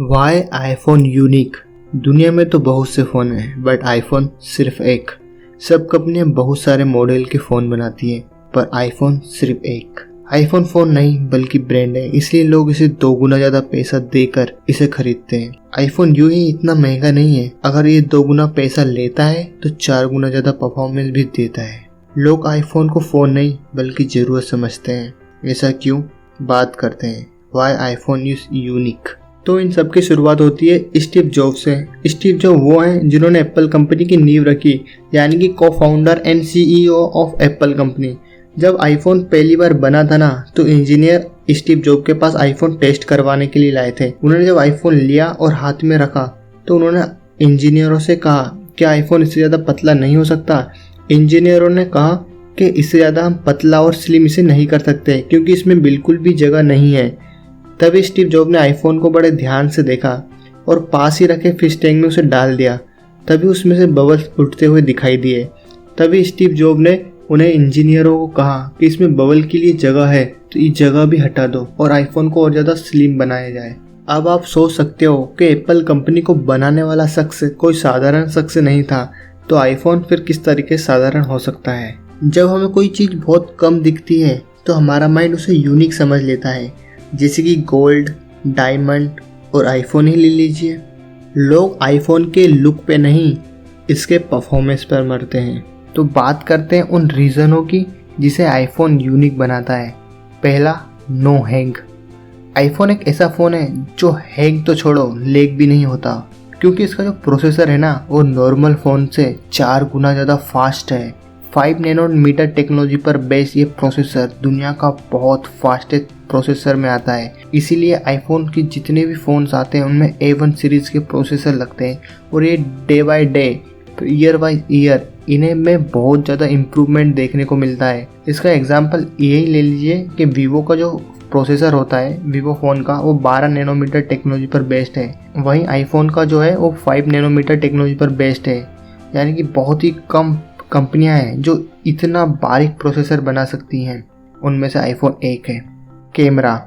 Y iPhone unique. दुनिया में तो बहुत से फ़ोन हैं बट आईफोन सिर्फ एक। सब कंपनियां बहुत सारे मॉडल के फ़ोन बनाती हैं पर आईफोन सिर्फ एक। आईफोन फ़ोन नहीं बल्कि ब्रांड है, इसलिए लोग इसे 2 गुना ज़्यादा पैसा देकर इसे खरीदते हैं। आईफोन यूं ही इतना महंगा नहीं है, अगर ये 2 गुना पैसा लेता है तो 4 गुना ज़्यादा परफॉर्मेंस भी देता है। लोग आईफोन को फ़ोन नहीं बल्कि ज़रूरत समझते हैं। ऐसा क्यों? बात करते हैं वाई आईफोन इज यूनिक। तो इन सब की शुरुआत होती है स्टीव जॉब्स से। स्टीव जॉब वो हैं जिन्होंने एप्पल कंपनी की नींव रखी, यानी कि को founder and CEO of Apple company. जब आईफोन पहली बार बना था ना, तो इंजीनियर स्टीव जॉब के पास आईफोन टेस्ट करवाने के लिए लाए थे। उन्होंने जब आईफोन लिया और हाथ में रखा तो उन्होंने इंजीनियरों से कहा कि आईफोन इससे ज़्यादा पतला नहीं हो सकता। इंजीनियरों ने कहा कि इससे ज़्यादा हम पतला और स्लिम इसे नहीं कर सकते क्योंकि इसमें बिल्कुल भी जगह नहीं है। तभी स्टीव जॉब ने आईफोन को बड़े ध्यान से देखा और पास ही रखे फिश टैंक में उसे डाल दिया। तभी उसमें से बबल्स उठते हुए दिखाई दिए। तभी स्टीव जॉब ने उन्हें इंजीनियरों को कहा कि इसमें बबल के लिए जगह है तो ये जगह भी हटा दो और आईफोन को और ज़्यादा स्लिम बनाया जाए। अब आप सोच सकते हो कि एप्पल कंपनी को बनाने वाला शख्स कोई साधारण शख्स नहीं था, तो आईफोन फिर किस तरीके साधारण हो सकता है। जब हमें कोई चीज़ बहुत कम दिखती है तो हमारा माइंड उसे यूनिक समझ लेता है, जैसे कि गोल्ड, डायमंड और आईफोन ही ले लीजिए। लोग आईफोन के लुक पे नहीं, इसके परफॉर्मेंस पर मरते हैं। तो बात करते हैं उन रीज़नों की जिसे आईफोन यूनिक बनाता है। पहला, नो हैंग। आईफोन एक ऐसा फ़ोन है जो हैंग तो छोड़ो, लैग भी नहीं होता, क्योंकि इसका जो प्रोसेसर है ना, वो नॉर्मल फ़ोन से 4 गुना ज़्यादा फास्ट है। 5 नैनोमीटर टेक्नोलॉजी पर बेस्ड ये प्रोसेसर दुनिया का बहुत फास्टेस्ट प्रोसेसर में आता है। इसीलिए आईफोन के जितने भी फ़ोन्स आते हैं उनमें A1 सीरीज़ के प्रोसेसर लगते हैं और ये day by day, year by year इन्हें में बहुत ज़्यादा इम्प्रूवमेंट देखने को मिलता है। इसका एग्जांपल यही ले लीजिए कि वीवो का जो प्रोसेसर होता है वीवो फ़ोन का, वो 12 नैनोमीटर टेक्नोलॉजी पर बेस्ड है। वहीं आईफोन का जो है वो 5 नैनोमीटर टेक्नोलॉजी पर बेस्ड है। यानी कि बहुत ही कम कंपनियां हैं जो इतना बारीक प्रोसेसर बना सकती हैं, उनमें से आईफोन एक है। कैमरा,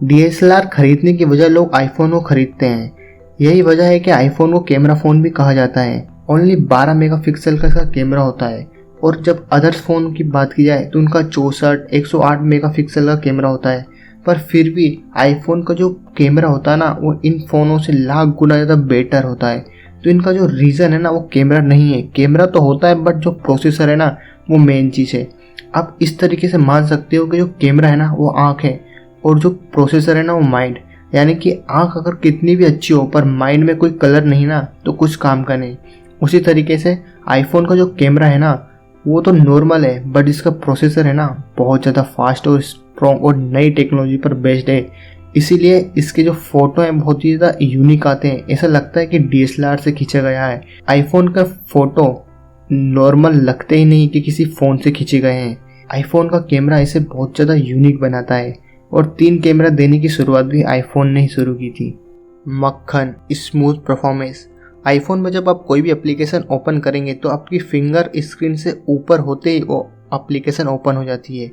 DSLR खरीदने की वजह लोग आईफोन को खरीदते हैं। यही वजह है कि आईफोन को कैमरा फ़ोन भी कहा जाता है। ओनली 12 मेगापिक्सल का इसका कैमरा होता है और जब अदर्स फ़ोन की बात की जाए तो उनका 64, 108 मेगापिक्सल का कैमरा होता है। पर फिर भी आईफोन का जो कैमरा होता है ना, वो इन फ़ोनों से लाख गुना ज़्यादा बेटर होता है। तो इनका जो रीज़न है ना, वो कैमरा नहीं है। कैमरा तो होता है बट जो प्रोसेसर है ना, वो मेन चीज़ है। आप इस तरीके से मान सकते हो कि जो कैमरा है ना, वो आँख है और जो प्रोसेसर है ना, वो माइंड। यानी कि आँख अगर कितनी भी अच्छी हो पर माइंड में कोई कलर नहीं ना, तो कुछ काम का नहीं। उसी तरीके से आईफोन का जो कैमरा है ना, वो तो नॉर्मल है बट इसका प्रोसेसर है ना, बहुत ज़्यादा फास्ट और स्ट्रॉन्ग और नई टेक्नोलॉजी पर बेस्ड है। इसीलिए इसके जो फ़ोटो हैं बहुत ही ज़्यादा यूनिक आते हैं। ऐसा लगता है कि DSLR से खींचा गया है। आईफोन का फ़ोटो नॉर्मल लगते ही नहीं कि किसी फ़ोन से खींचे गए हैं। आईफोन का कैमरा इसे बहुत ज़्यादा यूनिक बनाता है और 3 कैमरा देने की शुरुआत भी आईफोन ने ही शुरू की थी। मक्खन, स्मूथ परफॉर्मेंस। आईफोन में जब आप कोई भी एप्लीकेशन ओपन करेंगे तो आपकी फिंगर स्क्रीन से ऊपर होते ही वो एप्लीकेशन ओपन हो जाती है।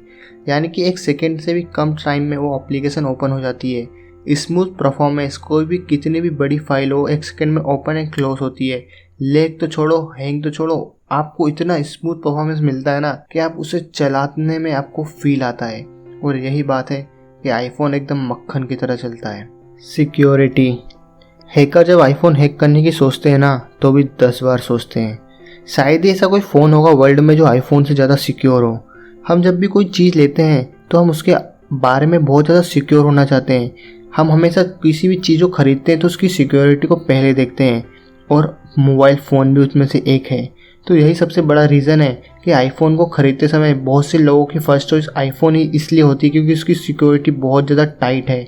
यानी कि 1 सेकेंड से भी कम टाइम में वो एप्लीकेशन ओपन हो जाती है। स्मूथ परफॉर्मेंस, कोई भी कितनी भी बड़ी फाइल हो 1 सेकेंड में ओपन एंड क्लोज होती है। लैग तो छोड़ो, हैंग तो छोड़ो, आपको इतना स्मूथ परफॉर्मेंस मिलता है ना कि आप उसे चलाने में आपको फील आता है। और यही बात है कि आईफोन एकदम मक्खन की तरह चलता है। सिक्योरिटी, हैकर जब आईफोन हैक करने की सोचते हैं ना, तो भी 10 बार सोचते हैं। शायद ही ऐसा कोई फ़ोन होगा वर्ल्ड में जो आईफोन से ज़्यादा सिक्योर हो। हम जब भी कोई चीज़ लेते हैं तो हम उसके बारे में बहुत ज़्यादा सिक्योर होना चाहते हैं। हम हमेशा किसी भी चीज़ को खरीदते हैं तो उसकी सिक्योरिटी को पहले देखते हैं, और मोबाइल फ़ोन भी उसमें से एक है। तो यही सबसे बड़ा रीज़न है कि आईफोन को ख़रीदते समय बहुत से लोगों की फ़र्स्ट चॉइस आईफोन ही इसलिए होती है क्योंकि उसकी सिक्योरिटी बहुत ज़्यादा टाइट है।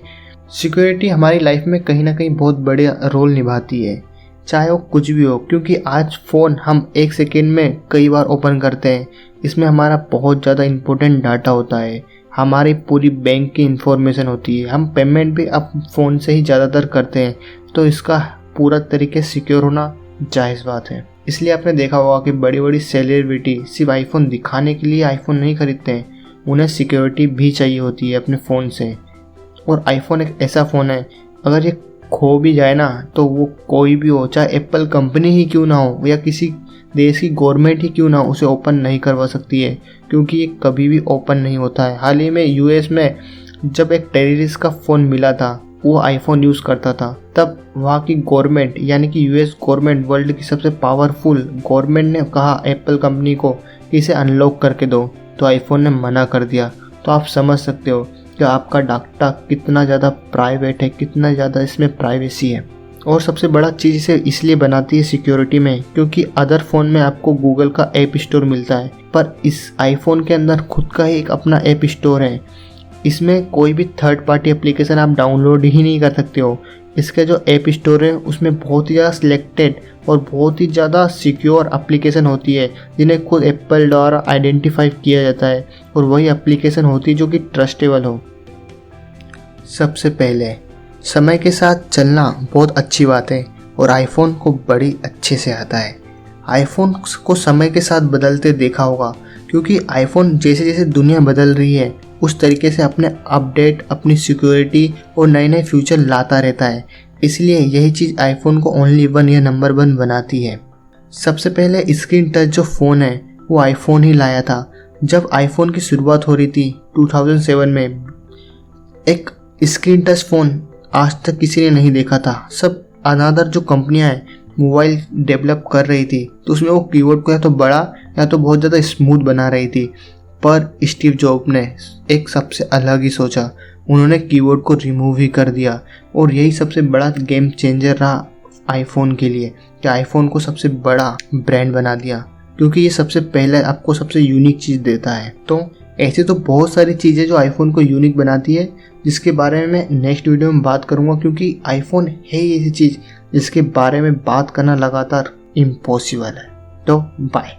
सिक्योरिटी हमारी लाइफ में कहीं ना कहीं बहुत बड़े रोल निभाती है, चाहे वो कुछ भी हो, क्योंकि आज फ़ोन हम 1 सेकेंड में कई बार ओपन करते हैं। इसमें हमारा बहुत ज़्यादा इंपॉर्टेंट डाटा होता है, हमारी पूरी बैंक की इंफॉर्मेशन होती है। हम पेमेंट भी अब फ़ोन से ही ज़्यादातर करते हैं, तो इसका पूरा तरीके से सिक्योर होना जायज़ बात है। इसलिए आपने देखा होगा कि बड़ी बड़ी सेलिब्रिटी सिर्फ आईफोन दिखाने के लिए आईफोन नहीं खरीदते हैं, उन्हें सिक्योरिटी भी चाहिए होती है अपने फ़ोन से। और आईफोन एक ऐसा फ़ोन है, अगर ये खो भी जाए ना तो वो कोई भी हो, चाहे एप्पल कंपनी ही क्यों ना हो या किसी देश की गवर्नमेंट ही क्यों ना हो, उसे ओपन नहीं करवा सकती है, क्योंकि ये कभी भी ओपन नहीं होता है। हाल ही में यूएस में जब एक टेररिस्ट का फ़ोन मिला था, वो आईफोन यूज़ करता था, तब वहाँ की गवर्नमेंट यानी कि यूएस गवर्नमेंट, वर्ल्ड की सबसे पावरफुल गवर्नमेंट ने कहा एप्पल कंपनी को कि इसे अनलॉक करके दो, तो आईफोन ने मना कर दिया। तो आप समझ सकते हो कि आपका डाटा कितना ज़्यादा प्राइवेट है, कितना ज़्यादा इसमें प्राइवेसी है। और सबसे बड़ा चीज़ इसे इसलिए बनाती है सिक्योरिटी में, क्योंकि अदर फ़ोन में आपको गूगल का ऐप स्टोर मिलता है, पर इस आईफोन के अंदर खुद का ही एक अपना ऐप स्टोर है। इसमें कोई भी थर्ड पार्टी एप्लीकेशन आप डाउनलोड ही नहीं कर सकते हो। इसका जो ऐप स्टोर है उसमें बहुत ही ज़्यादा सिलेक्टेड और बहुत ही ज़्यादा सिक्योर एप्लीकेशन होती है, जिन्हें खुद एप्पल द्वारा आइडेंटिफाई किया जाता है, और वही एप्लीकेशन होती है जो कि ट्रस्टेबल हो। सबसे पहले समय के साथ चलना बहुत अच्छी बात है और आईफोन को बड़ी अच्छे से आता है। आईफोन को समय के साथ बदलते देखा होगा, क्योंकि आईफोन जैसे जैसे दुनिया बदल रही है उस तरीके से अपने अपडेट, अपनी सिक्योरिटी और नए नए फीचर लाता रहता है। इसलिए यही चीज़ आईफोन को ओनली वन या नंबर 1 बनाती है। सबसे पहले स्क्रीन टच जो फ़ोन है वो आईफोन ही लाया था। जब आईफोन की शुरुआत हो रही थी 2007 में, एक स्क्रीन टच फ़ोन आज तक किसी ने नहीं देखा था। सब अनादर जो कंपनियां हैं मोबाइल डेवलप कर रही थी, तो उसमें वो कीबोर्ड को या तो बड़ा या तो बहुत ज़्यादा स्मूथ बना रही थी, पर स्टीव जॉब ने एक सबसे अलग ही सोचा। उन्होंने कीबोर्ड को रिमूव ही कर दिया, और यही सबसे बड़ा गेम चेंजर रहा आईफोन के लिए, कि आईफोन को सबसे बड़ा ब्रांड बना दिया, क्योंकि ये सबसे पहले आपको सबसे यूनिक चीज़ देता है। तो ऐसे तो बहुत सारी चीज़ें जो आईफोन को यूनिक बनाती है, जिसके बारे में मैं नेक्स्ट वीडियो में बात करूँगा, क्योंकि आईफोन है ही ऐसी चीज़ जिसके बारे में बात करना लगातार इम्पॉसिबल है। तो बाय।